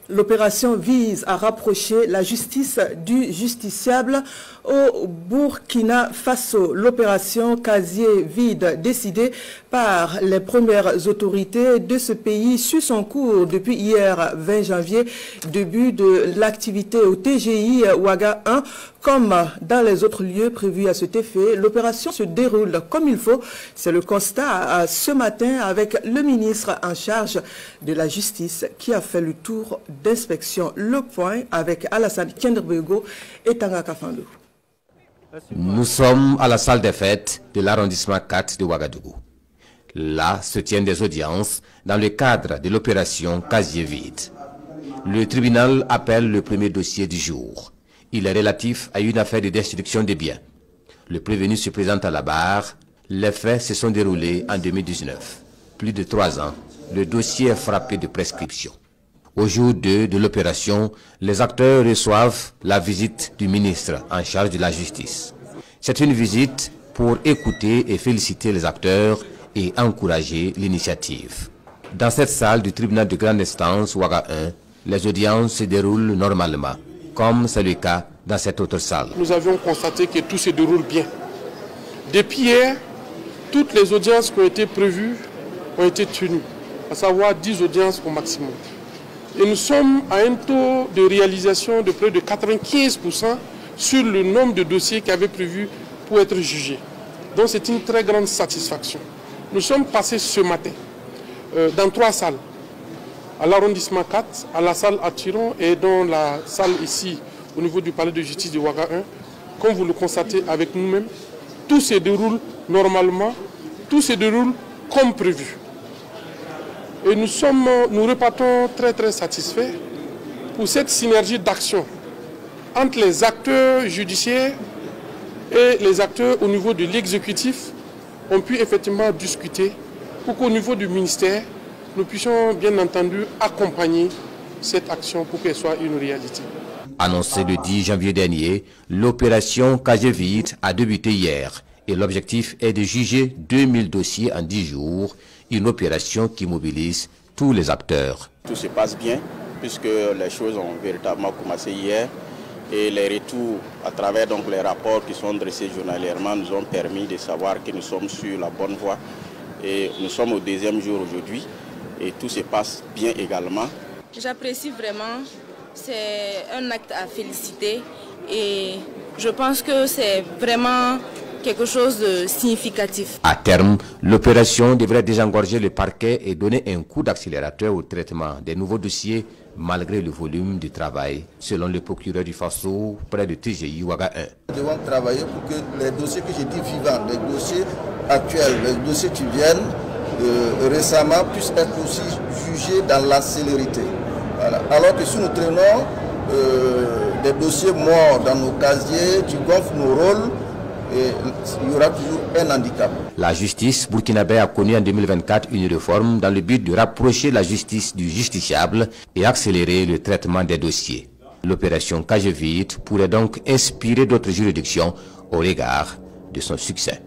L'opération vise à rapprocher la justice du justiciable au Burkina Faso. L'opération Casier vide, décidée par les premières autorités de ce pays, suit son cours depuis hier 20 janvier, début de l'activité au TGI Ouaga 1. Comme dans les autres lieux prévus à cet effet, l'opération se déroule comme il faut. C'est le constat ce matin avec le ministre en charge de la justice qui a fait le tour d'inspection. Le point avec Alassane Kenderbego et Tanga Kafandou. Nous sommes à la salle des fêtes de l'arrondissement 4 de Ouagadougou. Là se tiennent des audiences dans le cadre de l'opération Casier vide. Le tribunal appelle le premier dossier du jour. Il est relatif à une affaire de destruction des biens. Le prévenu se présente à la barre. Les faits se sont déroulés en 2019. Plus de 3 ans, le dossier est frappé de prescription. Au jour 2 de l'opération, les acteurs reçoivent la visite du ministre en charge de la justice. C'est une visite pour écouter et féliciter les acteurs et encourager l'initiative. Dans cette salle du tribunal de grande instance Ouaga 1, les audiences se déroulent normalement, comme c'est le cas dans cette autre salle. Nous avions constaté que tout se déroule bien. Depuis hier, toutes les audiences qui ont été prévues ont été tenues, à savoir 10 audiences au maximum. Et nous sommes à un taux de réalisation de près de 95% sur le nombre de dossiers qui avaient prévu pour être jugés. Donc c'est une très grande satisfaction. Nous sommes passés ce matin dans 3 salles. À l'arrondissement 4, à la salle Attiron et dans la salle ici au niveau du palais de justice de Ouaga 1. Comme vous le constatez avec nous-mêmes, tout se déroule normalement, tout se déroule comme prévu. Et nous repartons très satisfaits pour cette synergie d'action entre les acteurs judiciaires et les acteurs au niveau de l'exécutif ont pu effectivement discuter pour qu'au niveau du ministère, nous puissions bien entendu accompagner cette action pour qu'elle soit une réalité. Annoncé le 10 janvier dernier, l'opération Casier vide a débuté hier et l'objectif est de juger 2000 dossiers en 10 jours, une opération qui mobilise tous les acteurs. Tout se passe bien puisque les choses ont véritablement commencé hier et les retours à travers donc les rapports qui sont dressés journalièrement nous ont permis de savoir que nous sommes sur la bonne voie et nous sommes au 2e jour aujourd'hui et tout se passe bien également. J'apprécie vraiment, c'est un acte à féliciter et je pense que c'est vraiment quelque chose de significatif. À terme, l'opération devrait désengorger le parquet et donner un coup d'accélérateur au traitement des nouveaux dossiers malgré le volume de travail, selon le procureur du Faso près de TGI Ouaga 1. Nous devons travailler pour que les dossiers que j'ai dit vivants, les dossiers actuels, les dossiers qui viennent récemment puissent être aussi jugés dans la célérité. Voilà. Alors que si nous traînons des dossiers morts dans nos casiers qui gonflent nos rôles, et il y aura toujours un handicap. La justice burkinabé a connu en 2024 une réforme dans le but de rapprocher la justice du justiciable et accélérer le traitement des dossiers. L'opération Casier vide pourrait donc inspirer d'autres juridictions au regard de son succès.